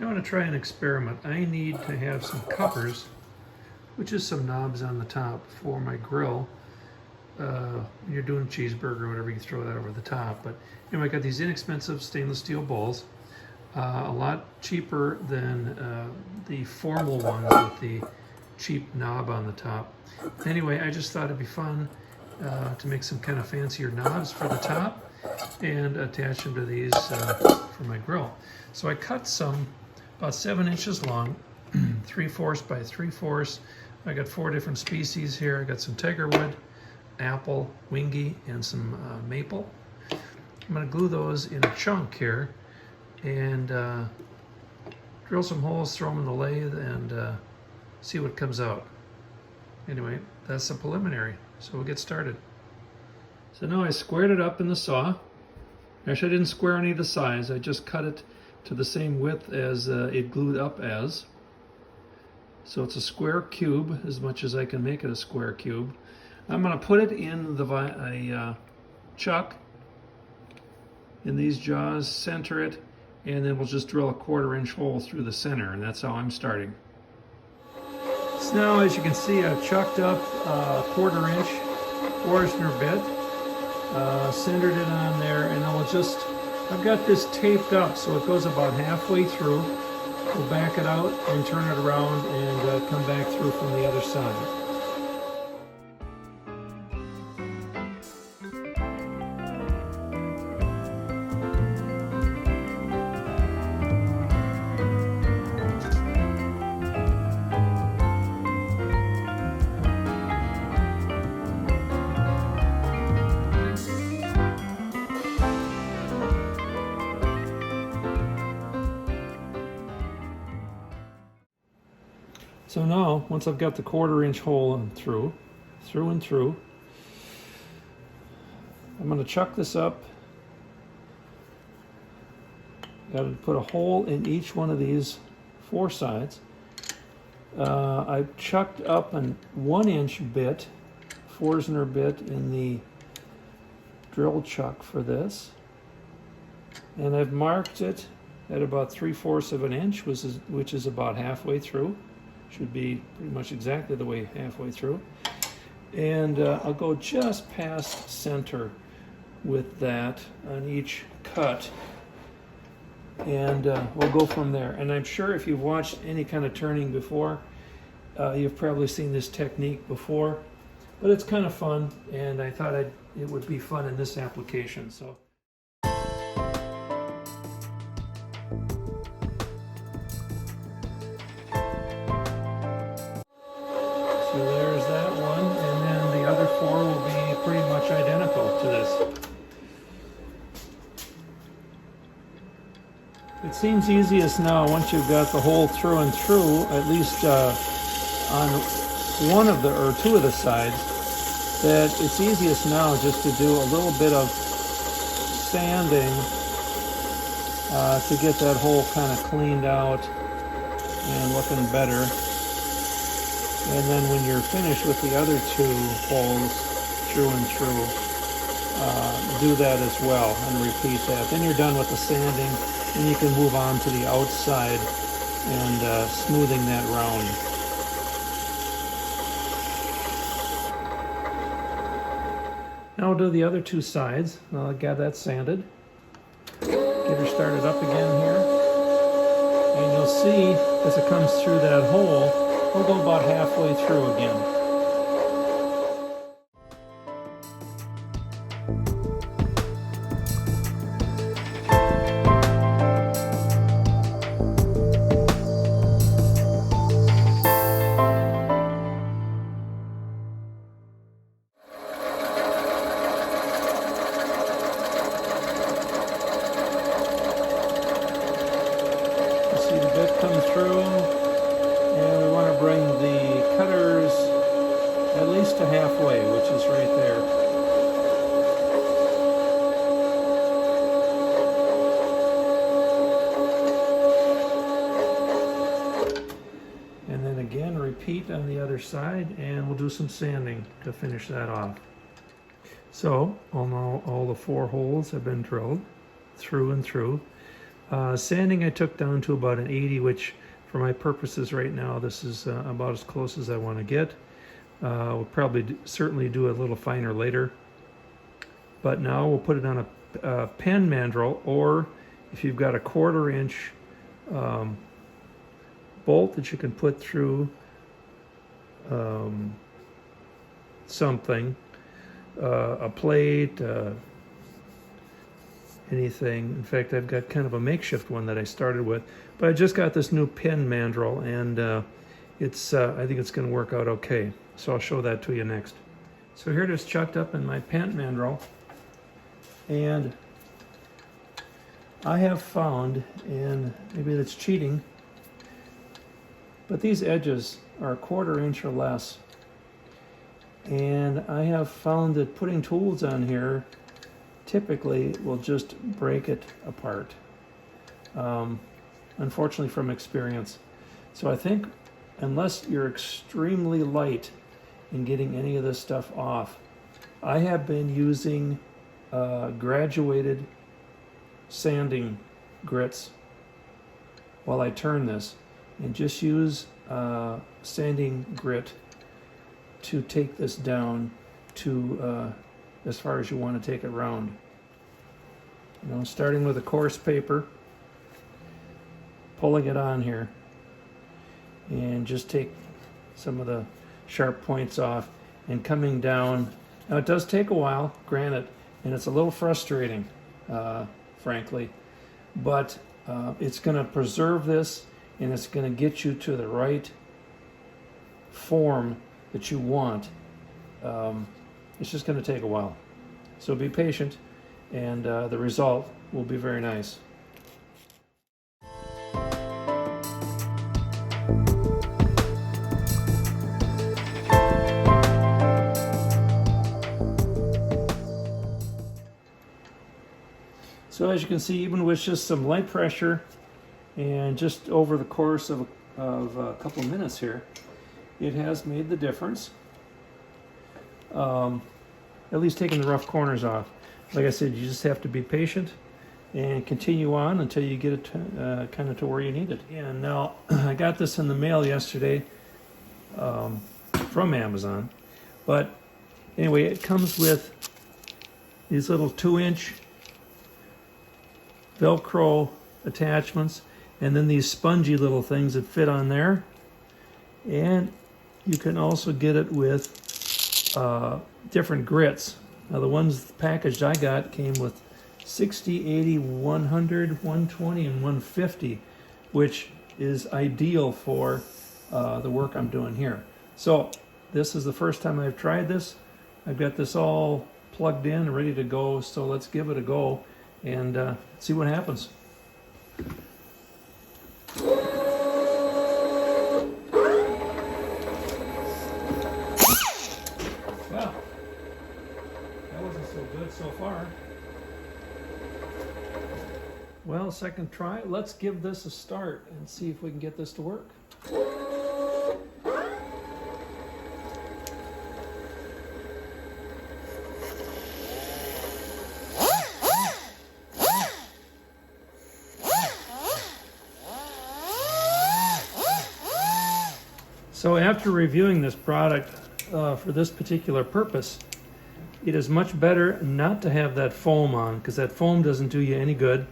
I want to try an experiment. I need to have some covers, which is some knobs on the top for my grill. When you're doing a cheeseburger or whatever, you can throw that over the top. But anyway, I got these inexpensive stainless steel bowls, a lot cheaper than the formal ones with the cheap knob on the top. Anyway, I just thought it'd be fun to make some kind of fancier knobs for the top and attach them to these for my grill. So I cut some about 7 inches long, 3/4 by 3/4. I got 4 different species here. I got some tigerwood, apple, wingy, and some maple. I'm going to glue those in a chunk here and drill some holes, throw them in the lathe, and see what comes out. Anyway, that's the preliminary, so we'll get started. So now I squared it up in the saw. Actually, I didn't square any of the sides. I just cut it to the same width as it glued up as. So it's a square cube, as much as I can make it a square cube. I'm going to put it in the chuck in these jaws, center it, and then we'll just drill a 1/4 inch hole through the center, and that's how I'm starting. So now, as you can see, I've chucked up a 1/4 inch Forstner bit, centered it on there, and then I've got this taped up so it goes about halfway through. We'll back it out and turn it around and come back through from the other side. So now, once I've got the 1/4 inch hole through and through, I'm going to chuck this up. Got to put a hole in each one of these 4 sides. I've chucked up an 1 inch bit, Forstner bit, in the drill chuck for this. And I've marked it at about 3/4 of an inch, which is about halfway through. Should be pretty much exactly the way halfway through. And I'll go just past center with that on each cut. And we'll go from there. And I'm sure if you've watched any kind of turning before, you've probably seen this technique before. But it's kind of fun, and I thought it would be fun in this application. So there's that one, and then the other 4 will be pretty much identical to this. It seems easiest now, once you've got the hole through and through, at least on 1 of or 2 of the sides, that it's easiest now just to do a little bit of sanding to get that hole kind of cleaned out and looking better. And then when you're finished with the other 2 holes through and through, do that as well and repeat that. Then you're done with the sanding, and you can move on to the outside and smoothing that round. Now we'll do the other 2 sides. I'll get that sanded. Get her started up again here. And you'll see as it comes through that hole, we'll go about halfway through again. You see the bit come through. And we want to bring the cutters at least to halfway, which is right there. And then again, repeat on the other side, and we'll do some sanding to finish that off. So all the 4 holes have been drilled through and through. Sanding I took down to about an 80, which for my purposes right now, this is about as close as I want to get. We'll probably certainly do a little finer later. But now we'll put it on a pen mandrel, or if you've got a 1/4 inch bolt that you can put through something, a plate, anything. In fact, I've got kind of a makeshift one that I started with, but I just got this new pen mandrel, and I think it's going to work out okay. So I'll show that to you next. So here it is chucked up in my pen mandrel, and I have found, and maybe that's cheating, but these edges are a 1/4 inch or less, and I have found that putting tools on here typically will just break it apart, unfortunately from experience. So I think unless you're extremely light in getting any of this stuff off, I have been using graduated sanding grits while I turn this, and just use sanding grit to take this down to as far as you want to take it round. You know, starting with a coarse paper, pulling it on here, and just take some of the sharp points off and coming down. Now it does take a while, granted, and it's a little frustrating, frankly, but it's going to preserve this, and it's going to get you to the right form that you want. It's just going to take a while. So be patient, and the result will be very nice. So as you can see, even with just some light pressure and just over the course of a couple of minutes here, it has made the difference. At least taking the rough corners off. Like I said, you just have to be patient and continue on until you get it kind of to where you need it. And now I got this in the mail yesterday from Amazon, but anyway, it comes with these little 2-inch Velcro attachments, and then these spongy little things that fit on there. And you can also get it with different grits. Now the ones packaged I got came with 60, 80, 100, 120, and 150, which is ideal for the work I'm doing here. So this is the first time I've tried this. I've got this all plugged in, ready to go, so let's give it a go and see what happens. Well, that wasn't so good so far. Well, second try. Let's give this a start and see if we can get this to work. So after reviewing this product for this particular purpose, it is much better not to have that foam on, because that foam doesn't do you any good.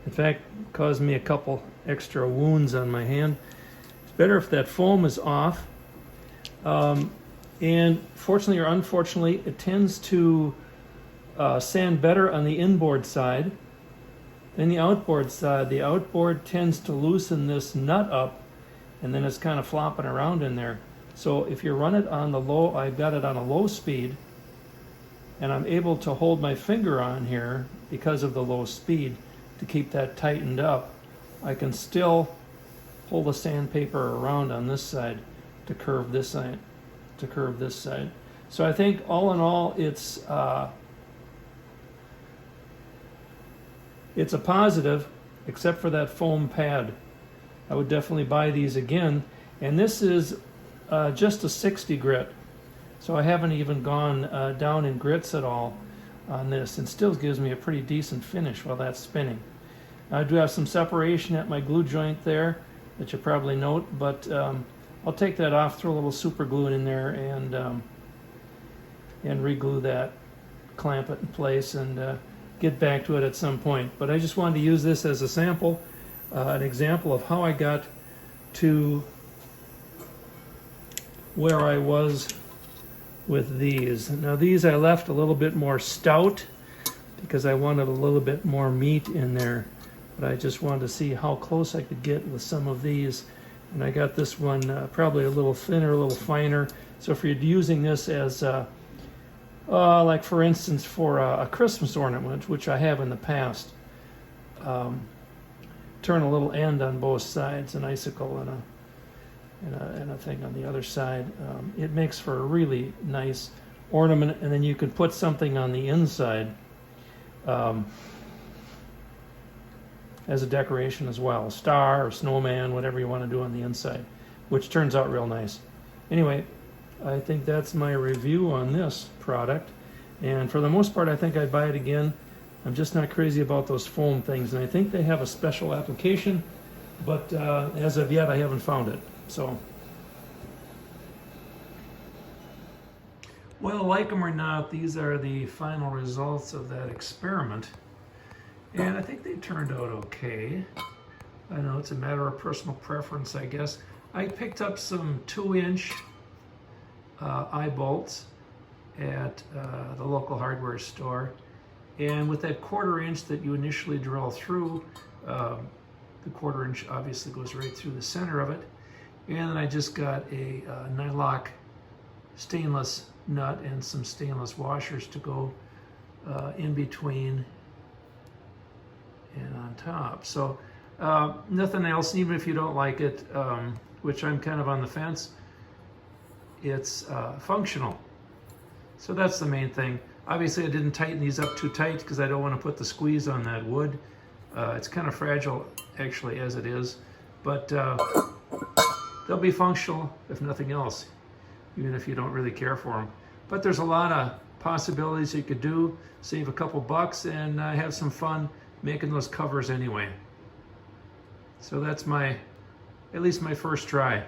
In fact, it caused me a couple extra wounds on my hand. It's better if that foam is off. And fortunately or unfortunately, it tends to sand better on the inboard side than the outboard side. The outboard tends to loosen this nut up, and then it's kind of flopping around in there. So if you run it on the low, I've got it on a low speed, and I'm able to hold my finger on here because of the low speed to keep that tightened up. I can still pull the sandpaper around on this side to curve this side, So I think all in all, it's a positive, except for that foam pad. I would definitely buy these again. And this is just a 60 grit. So I haven't even gone down in grits at all on this, and still gives me a pretty decent finish while that's spinning. I do have some separation at my glue joint there that you probably note, but I'll take that off, throw a little super glue in there, and re-glue that, clamp it in place, and get back to it at some point. But I just wanted to use this as a sample, an example of how I got to where I was with these. Now these I left a little bit more stout because I wanted a little bit more meat in there, but I just wanted to see how close I could get with some of these. And I got this one probably a little thinner, a little finer. So if you're using this as like for instance for a Christmas ornament, which I have in the past, turn a little end on both sides, an icicle and a thing on the other side. It makes for a really nice ornament, and then you can put something on the inside as a decoration as well, a star or snowman, whatever you want to do on the inside, which turns out real nice. Anyway, I think that's my review on this product, and for the most part I think I'd buy it again. I'm just not crazy about those foam things, and I think they have a special application, but as of yet I haven't found it. So, well, like them or not, these are the final results of that experiment, and I think they turned out okay. I know it's a matter of personal preference, I guess. I picked up some 2-inch eye bolts at the local hardware store, and with that 1/4 inch that you initially drill through, the 1/4 inch obviously goes right through the center of it. And then I just got a nylock stainless nut and some stainless washers to go in between and on top. So nothing else, even if you don't like it, which I'm kind of on the fence, it's functional. So that's the main thing. Obviously I didn't tighten these up too tight because I don't want to put the squeeze on that wood. It's kind of fragile actually as it is, but they'll be functional if nothing else, even if you don't really care for them. But there's a lot of possibilities you could do, save a couple bucks, and have some fun making those covers anyway. So that's at least my first try.